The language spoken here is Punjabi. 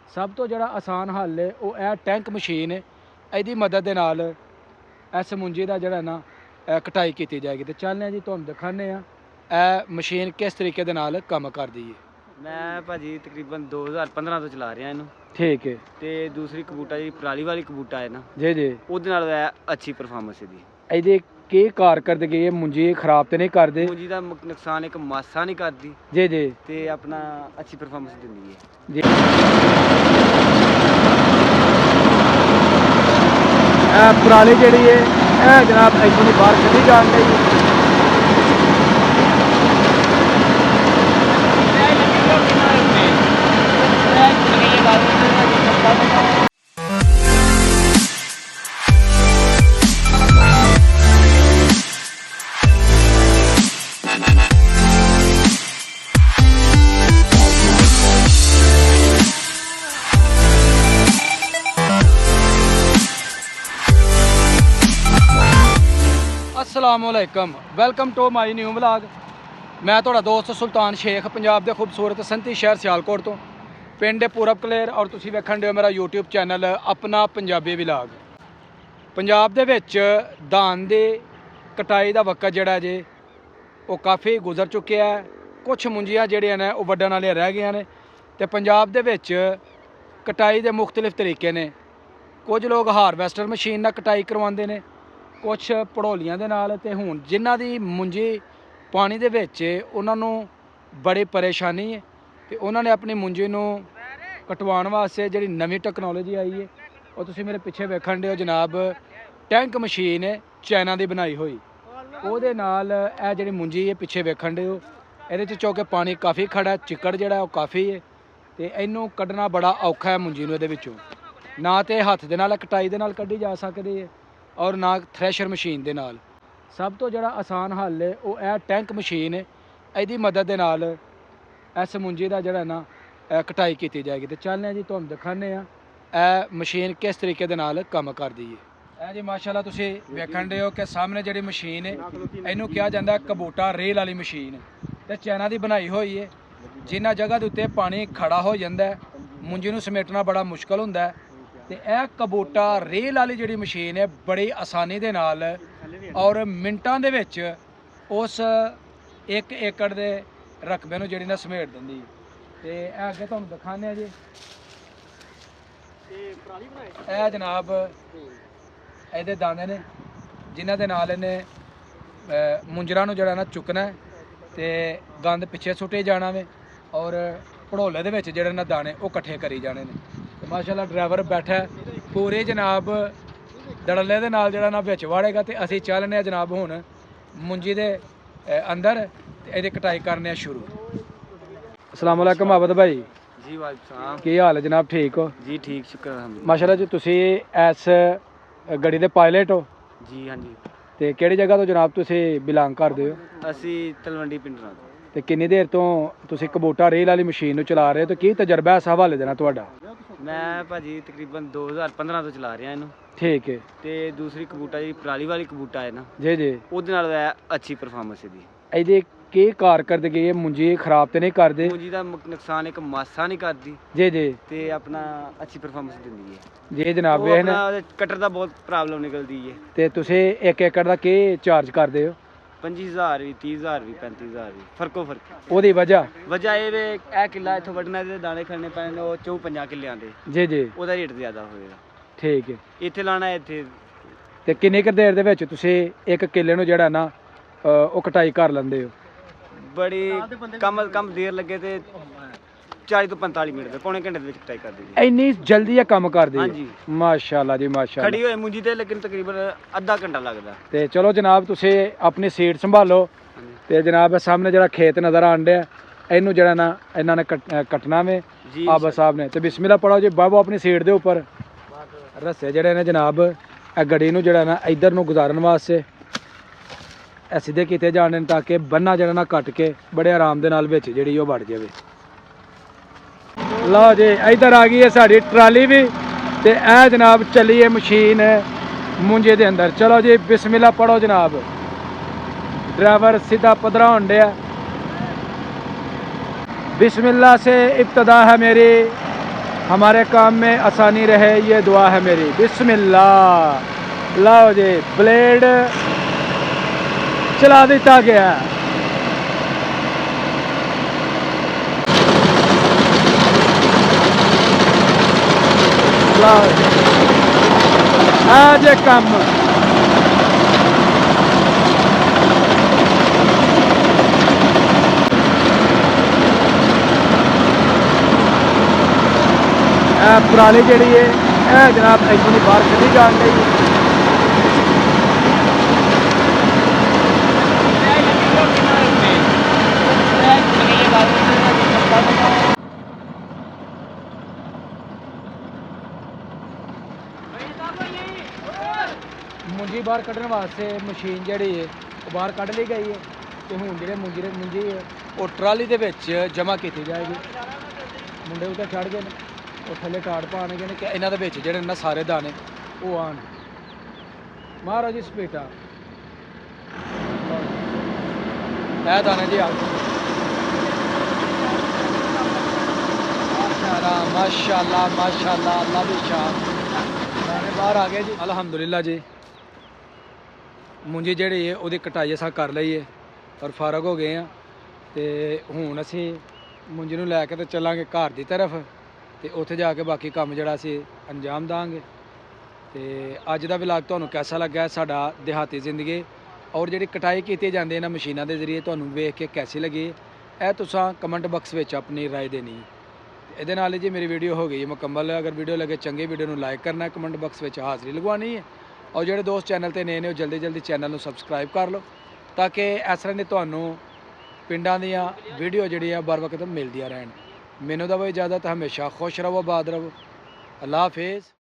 सब तो जिहड़ा आसान हल है वो है टैंक मशीन है। ਇਹਦੀ मदद ਦੇ ਨਾਲ इस मुंजी का जिहड़ा ना कटाई की जाएगी। तो चलने जी तुहानूं दिखाने मशीन किस तरीके दे नाल काम करदी है। मैं भाजी तकरीबन 2015 ਤੋਂ ਚਲਾ ਰਿਹਾ ਇਹਨੂੰ। ठीक है। ਤੇ ਦੂਸਰੀ ਕਬੂਟਾ ਜੀ ਪਰਾਲੀ ਵਾਲੀ ਕਬੂਟਾ ਹੈ ਨਾ जी जी ਉਹਦੇ ਨਾਲ ਅੱਛੀ ਪਰਫਾਰਮੈਂਸ ਇਹਦੀ। ਇਹਦੇ ਕੀ ਕਾਰਕਰਦਗੀ ਹੈ? ਮੁੰਜੀ ਖਰਾਬ ਤੇ ਨਹੀਂ ਕਰਦੇ? ਮੁੰਜੀ ਦਾ ਨੁਕਸਾਨ ਇੱਕ ਮਾਸਾ ਨਹੀਂ ਕਰਦੀ ਜੀ ਜੀ ਤੇ ਆਪਣਾ ਅੱਛੀ ਪਰਫਾਰਮੈਂਸ ਦਿੰਦੀ ਹੈ ਜੀ। ਇਹ ਪਰਾਲੀ ਜਿਹੜੀ ਹੈ ਇਹ ਜਨਾਬ ਇੱਥੋਂ ਦੀ ਬਾਹਰ ਕੱਢੀ ਜਾਣ ਲਈ अस्सलामुअलैकुम, welcome to my new vlog. मैं तुहाडा दोस्त सुल्तान शेख, पंजाब के खूबसूरत संती शहर सियालकोट तो पिंड पूरब कलेर और तुसीं वेखण दे हो मेरा यूट्यूब चैनल अपना पंजाबी व्लॉग। पंजाब दे विच धान दी कटाई दा वक्त जिहड़ा जे वो काफ़ी गुजर चुक्या है। कुछ मुंजियां जिहड़ियां ने वो वड्डण वालियां रह गईयां ने ते पंजाब दे विच कटाई दे मुख्तलिफ तरीके ने। कुछ लोग हारवैस्टर मशीन नाल कटाई करवाउंदे ने, कुछ पड़ोलियां दे नाल, ते हुण जिन्हां दी मुंजी पानी दे विच उन्हां नूं बड़ी परेशानी है ते उन्हां ने अपनी मुंजी नूं कटवाउण वास्ते जिहड़ी नवीं टैक्नोलॉजी आई है वो तुसीं मेरे पिछे वेखण दे हो जनाब, टैंक मशीन है चाइना दी बनाई होई। ਉਹਦੇ ਨਾਲ ਇਹ ਜਿਹੜੀ ਮੁੰਜੀ ਹੈ ਪਿੱਛੇ ਵੇਖਣ ਦੇ ਹੋ ਇਹਦੇ 'ਚ ਚੌਕੇ ਪਾਣੀ ਕਾਫੀ ਖੜਾ, ਚਿੱਕੜ ਜਿਹੜਾ ਉਹ ਕਾਫੀ ਹੈ ਤੇ ਇਹਨੂੰ ਕੱਢਣਾ ਬੜਾ ਔਖਾ ਹੈ ਮੁੰਜੀ ਨੂੰ ਇਹਦੇ ਵਿੱਚੋਂ। ਨਾ ਤੇ ਹੱਥ ਦੇ ਨਾਲ ਕਟਾਈ ਦੇ ਨਾਲ ਕੱਢੀ ਜਾ ਸਕਦੀ ਹੈ ਔਰ ਨਾ ਥ੍ਰੈਸ਼ਰ ਮਸ਼ੀਨ ਦੇ ਨਾਲ। ਸਭ ਤੋਂ ਜਿਹੜਾ ਆਸਾਨ ਹੱਲ ਹੈ ਉਹ ਇਹ ਟੈਂਕ ਮਸ਼ੀਨ ਹੈ। ਇਹਦੀ ਮਦਦ ਦੇ ਨਾਲ ਇਸ ਮੁੰਜੀ ਦਾ ਜਿਹੜਾ ਨਾ ਕਟਾਈ ਕੀਤੀ ਜਾਏਗੀ। ਤੇ ਚੱਲਦੇ ਜੀ ਤੁਹਾਨੂੰ ਦਿਖਾਉਂਦੇ ਆ ਇਹ ਮਸ਼ੀਨ ਕਿਸ ਤਰੀਕੇ ਦੇ ਨਾਲ ਕੰਮ ਕਰਦੀ ਹੈ। ਇਹ ਜੀ ਮਾਸ਼ਾਅੱਲਾ ਤੁਸੀਂ ਵੇਖਣ ਦੇ ਹੋ ਕਿ ਸਾਹਮਣੇ ਜਿਹੜੀ ਮਸ਼ੀਨ ਹੈ ਇਹਨੂੰ ਕਿਹਾ ਜਾਂਦਾ ਕਬੂਟਾ ਰੇਲ ਵਾਲੀ ਮਸ਼ੀਨ ਤੇ ਚਾਈਨਾ ਦੀ ਬਣਾਈ ਹੋਈ ਹੈ। ਜਿਨ੍ਹਾਂ ਜਗ੍ਹਾ ਦੇ ਉੱਤੇ ਪਾਣੀ ਖੜਾ ਹੋ ਜਾਂਦਾ ਮੁੰਜੀ ਨੂੰ ਸਮੇਟਣਾ ਬੜਾ ਮੁਸ਼ਕਲ ਹੁੰਦਾ ਤੇ ਇਹ ਕਬੂਟਾ ਰੇਲ ਵਾਲੀ ਜਿਹੜੀ ਮਸ਼ੀਨ ਹੈ ਬੜੀ ਆਸਾਨੀ ਦੇ ਨਾਲ ਔਰ ਮਿੰਟਾਂ ਦੇ ਵਿੱਚ ਉਸ 1 ਏਕੜ ਦੇ ਰਕਬੇ ਨੂੰ ਜਿਹੜੀ ਨਾ ਸਮੇਟ ਦਿੰਦੀ ਤੇ ਇਹ ਅੱਗੇ ਤੁਹਾਨੂੰ ਦਿਖਾਉਂਦੇ ਆ ਜੀ। ਇਹ ਜਨਾਬ ਇਹਦੇ ਦਾਣੇ ਨੇ ਜਿਨ੍ਹਾਂ ਦੇ ਨਾਲ ਇਹਨੇ ਮੁੰਜਰਾਂ ਨੂੰ ਜਿਹੜਾ ਨਾ ਚੁੱਕਣਾ ਤੇ ਗੰਦ ਪਿੱਛੇ ਸੁੱਟੇ ਜਾਣਾ ਵੇ ਔਰ ਭੜੋਲੇ ਦੇ ਵਿੱਚ ਜਿਹੜੇ ਨਾ ਦਾਣੇ ਉਹ ਇਕੱਠੇ ਕਰੀ ਜਾਣੇ ਨੇ। ਤੇ ਮਾਸ਼ਾਅੱਲਾ ਡਰਾਈਵਰ ਬੈਠਾ ਪੂਰੇ ਜਨਾਬ ਦੜਲੇ ਦੇ ਨਾਲ ਜਿਹੜਾ ਨਾ ਵਿੱਚ ਵਾੜੇਗਾ ਤੇ ਅਸੀਂ ਚੱਲਨੇ ਆ ਜਨਾਬ ਹੁਣ ਮੁੰਜੀ ਦੇ ਅੰਦਰ ਤੇ ਇਹਦੀ ਕਟਾਈ ਕਰਨੇ ਆ ਸ਼ੁਰੂ। अस्सलाम वालेकुम आबद भाई जी। वालेकुम ਕੀ ਹਾਲ ਹੈ ਜਨਾਬ? ਠੀਕ ਹੋ जी? ठीक शुक्र अलहमदुलिल्लाह। ਮਾਸ਼ਾਅੱਲਾ ਜੀ ਤੁਸੀਂ ਇਸ ਗੱਡੀ ਦੇ ਪਾਇਲਟ ਹੋ जी हाँ जी। ਤੇ ਕਿਹੜੀ ਜਗ੍ਹਾ ਤੋਂ ਜਨਾਬ ਤੁਸੀਂ ਬਿਲੋਂਗ ਕਰਦੇ ਹੋ ਅਸੀਂ ਤਲਵੰਡੀ ਪਿੰਡ ਤੋਂ। ਤੇ ਕਿੰਨੀ ਦੇਰ ਤੋਂ ਤੁਸੀਂ ਕਬੂਟਾ ਰੇਲ ਵਾਲੀ ਮਸ਼ੀਨ ਨੂੰ ਚਲਾ ਰਹੇ ਹੋ ਤੇ ਕੀ ਤਜਰਬਾ ਇਸ ਹਵਾਲੇ ਦੇਣਾ ਤੁਹਾਡਾ? ਮੈਂ ਭਾਜੀ ਤਕਰੀਬਨ 2015 ਤੋਂ ਚਲਾ ਰਿਹਾ ਇਹਨੂੰ। ਠੀਕ ਹੈ। ਤੇ ਦੂਸਰੀ ਕਬੂਟਾ ਜੀ ਪਰਾਲੀ ਵਾਲੀ ਕਬੂਟਾ ਹੈ ਨਾ ਜੀ ਜੀ ਉਹਦੇ ਨਾਲ ਅੱਛੀ ਪਰਫਾਰਮੈਂਸ ਇਹਦੀ। ਇਹਦੇ ਕੀ ਕਾਰਕਰਦਗੀ ਹੈ? ਮੁੰਜੀ ਖਰਾਬ ਤੇ ਨਹੀਂ ਕਰਦੇ? ਮੁੰਜੀ ਦਾ ਨੁਕਸਾਨ ਇੱਕ ਮਾਸਾ ਨਹੀਂ ਕਰਦੀ ਜੀ ਜੀ ਤੇ ਆਪਣਾ ਅੱਛੀ ਪਰਫਾਰਮੈਂਸ ਦਿੰਦੀ ਹੈ। ਜੀ ਜਨਾਬ ਉਹ ਇਹ ਆਪਣਾ ਨਾ ਉਹਦੇ ਕਟਰ ਦਾ ਬਹੁਤ ਪ੍ਰੋਬਲਮ ਨਿਕਲਦੀ ਹੈ। ਤੇ ਤੁਸੀਂ 1 ਏਕੜ ਦਾ ਕੀ ਚਾਰਜ ਕਰਦੇ ਹੋ? 25,000 ਵੀ 30,000 ਵੀ 35,000 ਵੀ ਫਰਕੋ ਫਰਕ। ਉਹਦੀ ਵਜ੍ਹਾ ਇਹ ਵੇ ਇਹ ਕਿੱਲਾ ਇੱਥੋਂ ਵੱਢਣਾ ਦੇ ਦਾਣੇ ਖੜਨੇ ਪੈਣੇ ਨੇ ਉਹ 54 ਕਿੱਲਿਆਂ ਦੇ। ਜੀ ਜੀ ਉਹਦਾ ਰੇਟ ਜ਼ਿਆਦਾ ਹੋਏਗਾ। ਠੀਕ ਹੈ। ਇੱਥੇ ਲਾਣਾ ਇੱਥੇ। ਤੇ ਕਿੰਨੀ ਕੁ ਦੇਰ ਦੇ ਵਿੱਚ ਤੁਸੀਂ 1 ਕਿੱਲੇ ਨੂੰ ਜਿਹੜਾ ਨਾ ਉਹ ਕਟਾਈ ਕਰ ਲੈਂਦੇ ਹੋ? ਬੜੀ ਕਮ ਦੇਰ ਲੱਗੇ ਤੇ 40 ਤੋਂ 45 ਮਿੰਟ ਦੇ ਪੌਣੇ ਘੰਟੇ ਦੇ ਵਿੱਚ ਕਟਾਈ ਕਰ ਦਿੰਦੀ। ਇੰਨੀ ਜਲਦੀ ਇਹ ਕੰਮ ਕਰਦੀ ਹੈ? ਹਾਂਜੀ ਮਾਸ਼ਾਅੱਲਾ ਜੀ ਮਾਸ਼ਾਅੱਲਾ। ਖੜੀ ਹੋਏ ਮੁੰਜੀ ਤੇ ਲੇਕਿਨ ਤਕਰੀਬਨ ਅੱਧਾ ਘੰਟਾ ਲੱਗਦਾ। ਤੇ ਚਲੋ ਜਨਾਬ ਤੁਸੀਂ ਆਪਣੀ ਸੀਟ ਸੰਭਾਲੋ ਤੇ ਜਨਾਬ ਸਾਹਮਣੇ ਜਿਹੜਾ ਖੇਤ ਨਜ਼ਰ ਆਉਣ ਡਿਆ ਇਹਨੂੰ ਜਿਹੜਾ ਨਾ ਇਹਨਾਂ ਨੇ ਕੱਟਣਾ ਵੇ ਆਬਾ ਸਾਹਿਬ ਨੇ। ਤੇ ਬਿਸਮਿਲ੍ਲਾ ਪੜੋ ਜੀ ਬਾਬੂ ਆਪਣੀ ਸੀਟ ਦੇ ਉੱਪਰ। ਰੱਸੇ ਜਿਹੜੇ ਨੇ ਜਨਾਬ ਇਹ ਗੱਡੀ ਨੂੰ ਜਿਹੜਾ ਨਾ ਇੱਧਰ ਨੂੰ ਗੁਜ਼ਾਰਨ ਵਾਸਤੇ ਇਹ ਸਿੱਧੇ ਕੀਤੇ ਜਾਣੇ ਨੇ ਤਾਂ ਕਿ ਬੰਨਾ ਜਿਹੜਾ ਨਾ ਕੱਟ ਕੇ ਬੜੇ ਆਰਾਮ ਦੇ ਨਾਲ ਵਿੱਚ ਜਿਹੜੀ ਉਹ ਵੜ ਜਾਵੇ। ਲਓ ਜੀ ਇੱਧਰ ਆ ਗਈ ਹੈ ਸਾਡੀ ਟਰਾਲੀ ਵੀ ਤੇ ਇਹ ਜਨਾਬ ਚੱਲੀ ਹੈ ਮਸ਼ੀਨ ਮੁੰਜੇ ਦੇ ਅੰਦਰ। ਚਲੋ ਜੀ ਬਿਸਮਿਲ੍ਲਾ ਪੜੋ ਜਨਾਬ। ड्राइवर सीधा पधरा होंडे बिस्मिल्लाह से इब्तदा है मेरी हमारे काम में आसानी रहे ये दुआ है मेरी। बिस्मिल्लाह। लाओ जी ब्लेड चला दिता गया। लाओ आज काम पराली जी है जनाब इतों की बाहर कभी जान गई। मुंजी बाहर कढ़ने वास्ते मशीन जी है बाहर कढ़ ली गई है तो हूँ जो मुंजी है वो ट्राली के जमा की जाएगी। मुंडे उत्ते चढ़ गए वो थले टाड़ पाने कि इन्हों के जोड़े ना सारे दाने वो आन महाराज जी स्पीटा है दाने जी आ माशाल्लाह माशाल्लाह अल्लाह दी शान दाने बाहर आ गए जी अल्हम्दुलिल्लाह जी। मुंजी जी है वो कटाई अस कर ली है और फारग हो गए हैं तो हूँ असी मुंजी नूं लैके तो चलांगे घर की तरफ तो उत्थे जाके बाकी काम जोड़ा असी अंजाम देंगे। तो अज का व्लॉग तुहानूं कैसा लगा साडा देहाती जिंदगी और जी कटाई की जाती इन्हां मशीनों के जरिए तुहानूं वेख के कैसी लगी यह तुसां कमेंट बॉक्स में अपनी राय देनी। ये नाल जी मेरी वीडियो हो गई मुकम्मल। अगर वीडियो लगे चंगी वीडियो नूं लाइक करना कमेंट बॉक्स में हाज़री लगवानी है और जो दोस्त चैनल पर नए ने जल्दी जल्दी चैनल नूं सबसक्राइब कर लो ताकि इस तरह की तुहानूं पिंडां दीयां वीडियो जिहड़ियां बर वक्त मिलदियां रहन। मैनूं दवो इजाज़त। हमेशा खुश रहो आबाद रहो। अल्लाह हाफिज़।